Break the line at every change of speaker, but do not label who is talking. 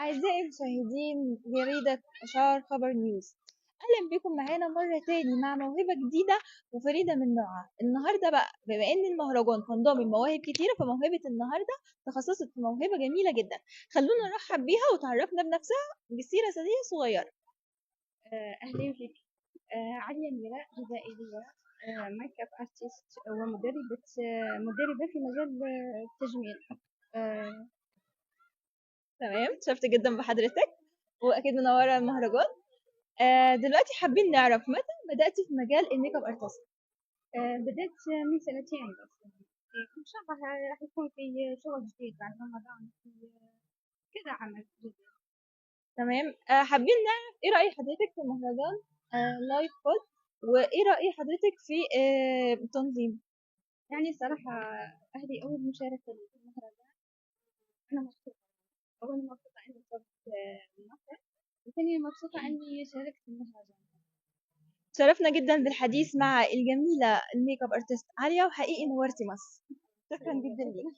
أعزائي المشاهدين جريدة أشعار خبر نيوز، أهلا بكم معانا مرة تاني مع موهبة جديدة وفريدة من نوعها. النهاردة بقى بما إن المهرجان كان ضامن مواهب كتيرة، فموهبة النهاردة تخصصت في موهبة جميلة جدا. خلونا نرحب بيها وتعرفنا بنفسها بسيرة ذاتية صغيرة.
أهلا بك. عليا ميراء جزائرية، ميك اب ارتست ومدربة في مجال التجميل. آه،
تمام، شفت جدا بحضرتك وأكيد منورة المهرجان. دلوقتي حابين نعرف متى بدأتي في مجال الميك اب ارتست؟
بدأت من سنتين بس. إن شاء الله راح يكون في شغل جديد بعد رمضان، في كذا عمل جديد.
تمام. حابين نعرف ايه رأي حضرتك في مهرجان لايف فود، وايه رأي حضرتك في التنظيم؟
يعني صراحة هذه أول مشاركة لي في المهرجان. أنا مبسوطة. أولا مبسوطة إني صرت من مصر، وثانيا مبسوطة إني شاركت في المهرجان.
شرفنا جدا بالحديث مع الجميلة الميك اب ارتست عليا، وحقيقي نورتي مصر. شكرا جدا ليك.